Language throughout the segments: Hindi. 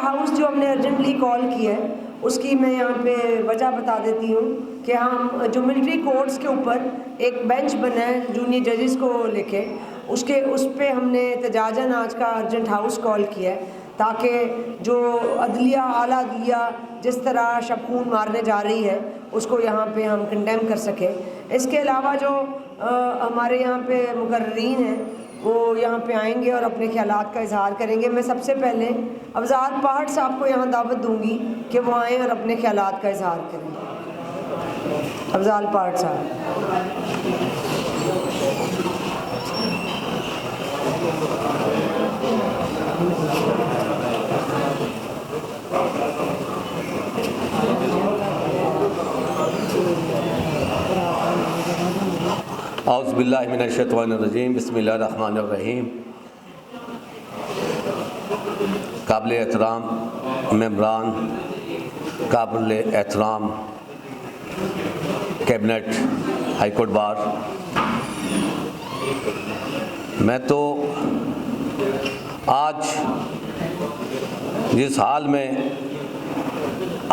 हाउस जो हमने अर्जेंटली कॉल किया है उसकी मैं यहाँ पे वजह बता देती हूँ कि हम जो मिलिट्री कोर्ट्स के ऊपर एक बेंच बना है जूनियर जजेस को लेके, उस पे हमने एहतजाजन आज का अर्जेंट हाउस कॉल किया है ताकि जो अदलिया आला अदलिया जिस तरह शब खून मारने जा रही है उसको यहाँ पे हम कंडेम कर सकें। इसके अलावा जो हमारे यहाँ पे मुकर्रीन हैं वो यहाँ पे आएंगे और अपने ख्यालात का इजहार करेंगे। मैं सबसे पहले अफजाल पहाड़ साहब को यहाँ दावत दूँगी कि वो आएँ और अपने ख्यालात का इजहार करें। अफजाल पहाड़ साहब। औज़ु बिल्लाहि मिनश्शैतानिर्रजीम, बिस्मिल्लाहिर्रहमानिर्रहीम। काबिल एहतराम मेंबरान, काबिल एहतराम कैबिनेट, हाई कोर्ट बार, मैं तो आज जिस हाल में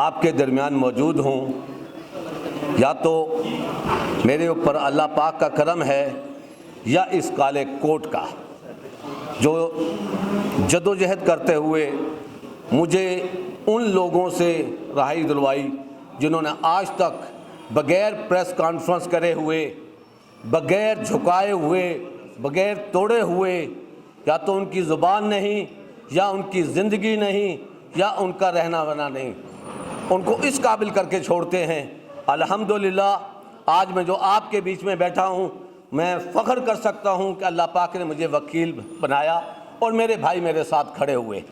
आपके दरमियान मौजूद हूँ, या तो मेरे ऊपर अल्लाह पाक का करम है या इस काले कोट का, जो जदोजहद करते हुए मुझे उन लोगों से रहाई दिलवाई जिन्होंने आज तक बग़ैर प्रेस कॉन्फ्रेंस करे हुए, बग़ैर झुकाए हुए, बग़ैर तोड़े हुए, या तो उनकी ज़ुबान नहीं, या उनकी ज़िंदगी नहीं, या उनका रहना बहना नहीं, उनको इस काबिल करके छोड़ते हैं। अल्हम्दुलिल्लाह आज मैं जो आपके बीच में बैठा हूँ, मैं फ़ख्र कर सकता हूँ कि अल्लाह पाक ने मुझे वकील बनाया और मेरे भाई मेरे साथ खड़े हुए।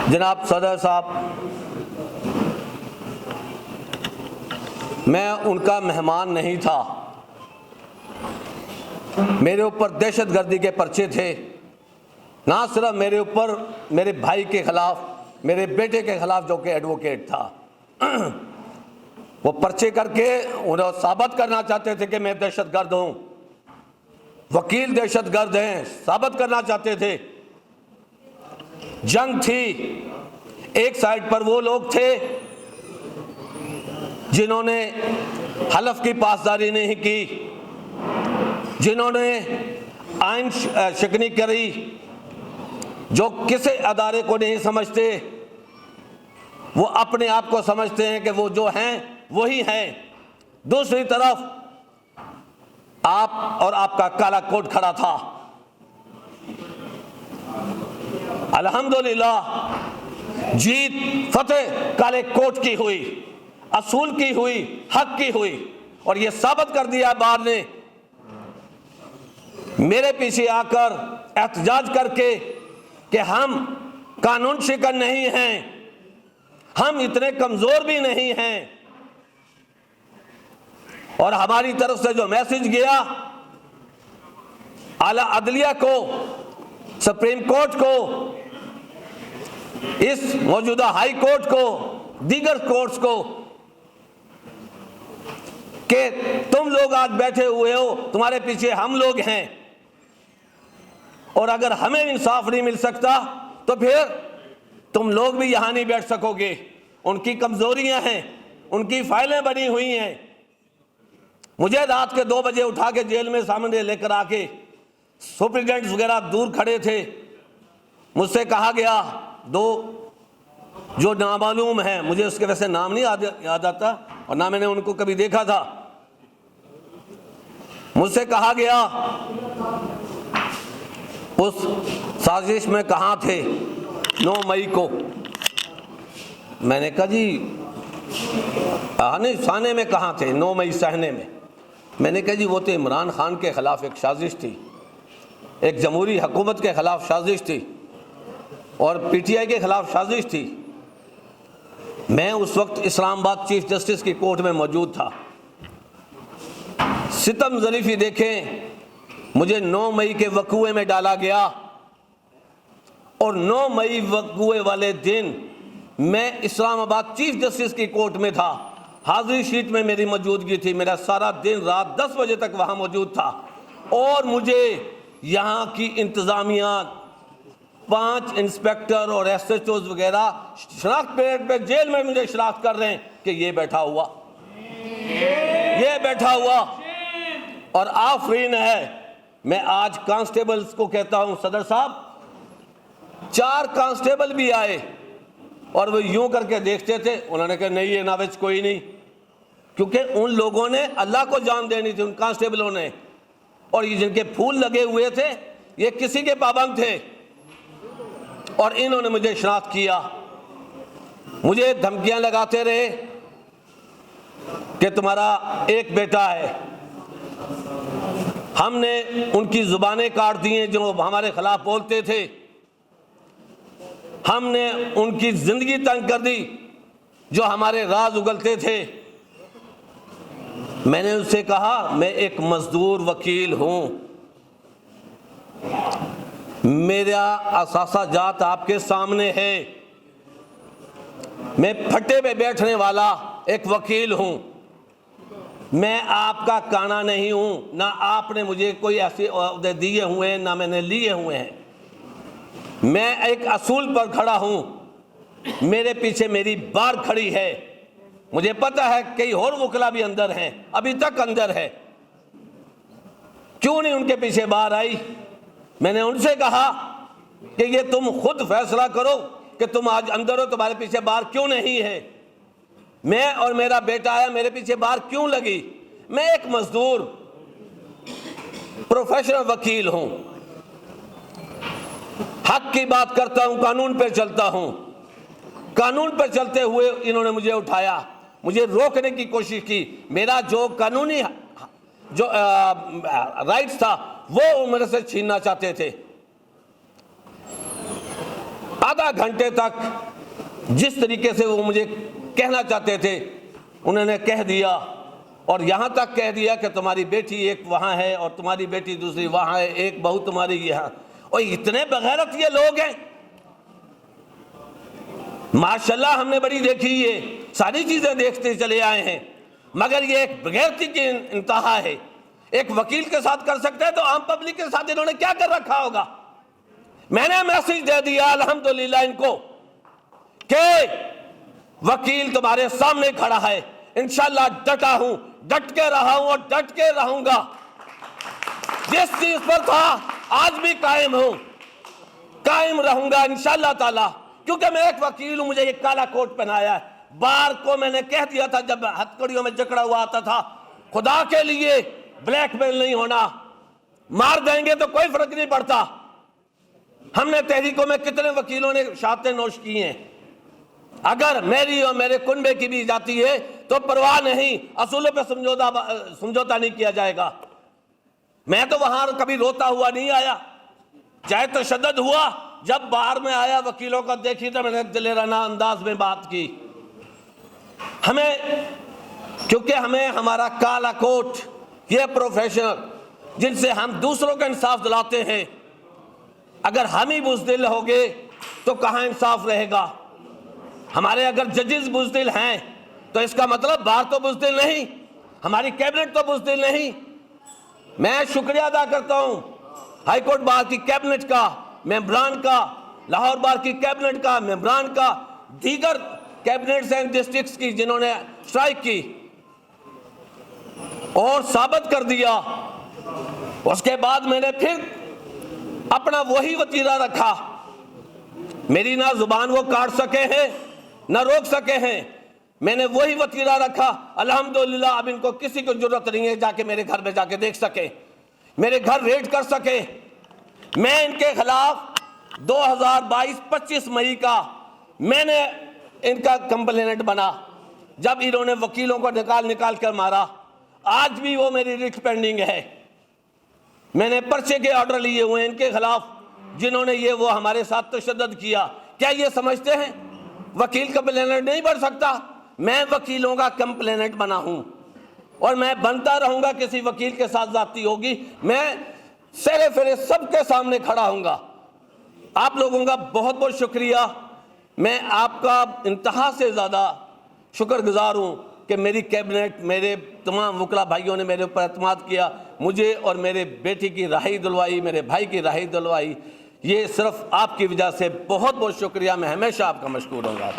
जनाब सदर साहब, मैं उनका मेहमान नहीं था। मेरे ऊपर दहशतगर्दी के पर्चे थे, ना सिर्फ मेरे ऊपर, मेरे भाई के ख़िलाफ़, मेरे बेटे के ख़िलाफ़ जो कि एडवोकेट था, वो पर्चे करके उन्हें साबित करना चाहते थे कि मैं दहशतगर्द हूँ, वकील दहशतगर्द हैं, साबित करना चाहते थे। जंग थी, एक साइड पर वो लोग थे जिन्होंने हलफ की पासदारी नहीं की, जिन्होंने आइन शिकनी करी, जो किसी अदारे को नहीं समझते, वो अपने आप को समझते हैं कि वो जो हैं वही हैं। दूसरी तरफ आप और आपका काला कोट खड़ा था। अल्हम्दुलिल्लाह जीत फतेह काले कोट की हुई, असूल की हुई, हक की हुई, और ये साबित कर दिया बार ने मेरे पीछे आकर एहतजाज करके कि हम कानून शिकन नहीं हैं, हम इतने कमजोर भी नहीं हैं। और हमारी तरफ से जो मैसेज गया आला अदलिया को, सुप्रीम कोर्ट को, इस मौजूदा हाई कोर्ट को, दीगर कोर्ट्स को, कि तुम लोग आज बैठे हुए हो, तुम्हारे पीछे हम लोग हैं, और अगर हमें इंसाफ नहीं मिल सकता तो फिर तुम लोग भी यहां नहीं बैठ सकोगे। उनकी कमजोरियां हैं, उनकी फाइलें बनी हुई हैं। मुझे रात के 2 बजे उठा के जेल में सामने लेकर आके सुप्रीडेंट्स वगैरह दूर खड़े थे, मुझसे कहा गया, 2 जो नामालूम हैं, मुझे उसके वैसे नाम नहीं याद आता और ना मैंने उनको कभी देखा था, मुझसे कहा गया उस साजिश में कहाँ थे 9 मई को। मैंने कहा जी आने साने में कहाँ थे 9 मई सहने में। मैंने कहा जी वो तो इमरान खान के ख़िलाफ़ एक साजिश थी, एक जमहूरी हुकूमत के ख़िलाफ़ साजिश थी और पीटीआई के ख़िलाफ़ साजिश थी। मैं उस वक्त इस्लामाबाद चीफ जस्टिस की कोर्ट में मौजूद था। सितम ज़रीफ़ी देखें, मुझे 9 मई के वक़ूए में डाला गया और 9 मई वक़ूए वाले दिन मैं इस्लामाबाद चीफ जस्टिस की कोर्ट में था। हाजिरी शीट में मेरी मौजूदगी थी, मेरा सारा दिन रात 10 बजे तक वहाँ मौजूद था और मुझे यहाँ की इंतज़ामिया 5 इंस्पेक्टर और SHOs वगैरह शनाख्त पीरियड पे जेल में मुझे शनाख्त कर रहे हैं कि ये बैठा हुआ और आफरीन है। मैं आज कांस्टेबल्स को कहता हूं, सदर साहब 4 कांस्टेबल भी आए और वो यूं करके देखते थे, उन्होंने कहा नहीं ये नाविज कोई नहीं, क्योंकि उन लोगों ने अल्लाह को जान देनी थी, उन कांस्टेबलों ने। और ये जिनके फूल लगे हुए थे ये किसी के पाबंद थे और इन्होंने मुझे शनाख्त किया। मुझे धमकियां लगाते रहे कि तुम्हारा एक बेटा है। हमने उनकी जुबानें काट दी हैं जो हमारे खिलाफ बोलते थे, हमने उनकी जिंदगी तंग कर दी जो हमारे राज उगलते थे। मैंने उससे कहा मैं एक मजदूर वकील हूं, मेरा असासा जात आपके सामने है, मैं फट्टे पे बैठने वाला एक वकील हूं, मैं आपका काना नहीं हूं, ना आपने मुझे कोई ऐसे ओहदे दिए हुए हैं ना मैंने लिए हुए हैं। मैं एक असूल पर खड़ा हूं, मेरे पीछे मेरी बार खड़ी है। मुझे पता है कई और वकला भी अंदर हैं, अभी तक अंदर है, क्यों नहीं उनके पीछे बार आई। मैंने उनसे कहा कि ये तुम खुद फैसला करो कि तुम आज अंदर हो, तुम्हारे पीछे बार क्यों नहीं है। मैं और मेरा बेटा आया, मेरे पीछे बार क्यों लगी। मैं एक मजदूर प्रोफेशनल वकील हूं, हक की बात करता हूं, कानून पर चलता हूं। कानून पर चलते हुए इन्होंने मुझे उठाया, मुझे रोकने की कोशिश की। मेरा जो कानूनी जो राइट्स था वो मेरे से छीनना चाहते थे। आधा घंटे तक जिस तरीके से वो मुझे कहना चाहते थे उन्होंने कह दिया, और यहां तक कह दिया कि तुम्हारी बेटी एक वहां है और तुम्हारी बेटी दूसरी वहां है, एक बहू तुम्हारी यहां। और इतने बगैरत ये लोग हैं, माशाल्लाह हमने बड़ी देखी, ये सारी चीजें देखते चले आए हैं, मगर ये एक बगैरती की इंतहा है। एक वकील के साथ कर सकते हैं तो आम पब्लिक के साथ इन्होंने क्या कर रखा होगा। मैंने मैसेज दे दिया अल्हम्दुलिल्लाह इनको कि वकील तुम्हारे सामने खड़ा है, इंशाल्लाह डटा हूं, डट के रहा हूं और डट के रहूंगा। जिस चीज पर था आज भी कायम हूं, कायम रहूंगा इंशाल्लाह ताला, क्योंकि मैं एक वकील हूं। मुझे ये काला कोट पहनाया है। बार को मैंने कह दिया था जब हथकड़ियों में जकड़ा हुआ आता था, खुदा के लिए ब्लैकमेल नहीं होना, मार देंगे तो कोई फर्क नहीं पड़ता। हमने तहरीकों में कितने वकीलों ने शहादतें नोश की हैं। अगर मेरी और मेरे कुनबे की भी जाती है तो परवाह नहीं, असूलों पे समझौता नहीं किया जाएगा। मैं तो वहां कभी रोता हुआ नहीं आया, चाहे तशद्दुद हुआ। जब बाहर में आया वकीलों को देखी तो मैंने दिलेराना अंदाज में बात की। क्योंकि हमें हमारा काला कोट, ये प्रोफेशनल जिनसे हम दूसरों का इंसाफ दिलाते हैं, अगर हम ही बुज़दिल होंगे तो कहां इंसाफ रहेगा। हमारे अगर जजेस बुज़दिल हैं तो इसका मतलब बार तो बुज़दिल नहीं, हमारी कैबिनेट तो बुज़दिल नहीं। मैं शुक्रिया अदा करता हूं हाईकोर्ट बार की कैबिनेट का, मेंबरान का, लाहौर बार की कैबिनेट का, मेंबरान का, दीगर कैबिनेट्स एंड डिस्ट्रिक्ट्स की जिन्होंने स्ट्राइक की और साबित कर दिया। उसके बाद मैंने फिर अपना वही वतीरा रखा। मेरी ना जुबान वो काट सके हैं ना रोक सके हैं, मैंने वही वतीरा रखा। अल्हम्दुलिल्लाह अब इनको किसी को जरूरत नहीं है जाके मेरे घर में जाके देख सके, मेरे घर रेड कर सके। मैं इनके खिलाफ 2022-25 मई का मैंने इनका कंप्लेनेंट बना, जब इन्होंने वकीलों को निकाल कर मारा। आज भी वो मेरी रिट पेंडिंग है। मैंने पर्चे के ऑर्डर लिए हुए हैं इनके खिलाफ, जिन्होंने ये वो हमारे साथ तशद्दुद किया। क्या ये समझते हैं वकील कंप्लेनेंट नहीं बन सकता? मैं वकीलों का कंप्लेनेंट बना हूं और मैं बनता रहूंगा। किसी वकील के साथ जाती होगी मैं सेरे फेरे सबके सामने खड़ा हूंगा। आप लोगों का बहुत बहुत शुक्रिया। मैं आपका इंतहा से ज़्यादा शुक्रगुजार हूं कि मेरी कैबिनेट, मेरे तमाम वकला भाइयों ने मेरे ऊपर एतमाद किया, मुझे और मेरे बेटी की राही दिलवाई, मेरे भाई की राही दिलवाई। ये सिर्फ आपकी वजह से। बहुत बहुत शुक्रिया, मैं हमेशा आपका मशकूर होगा।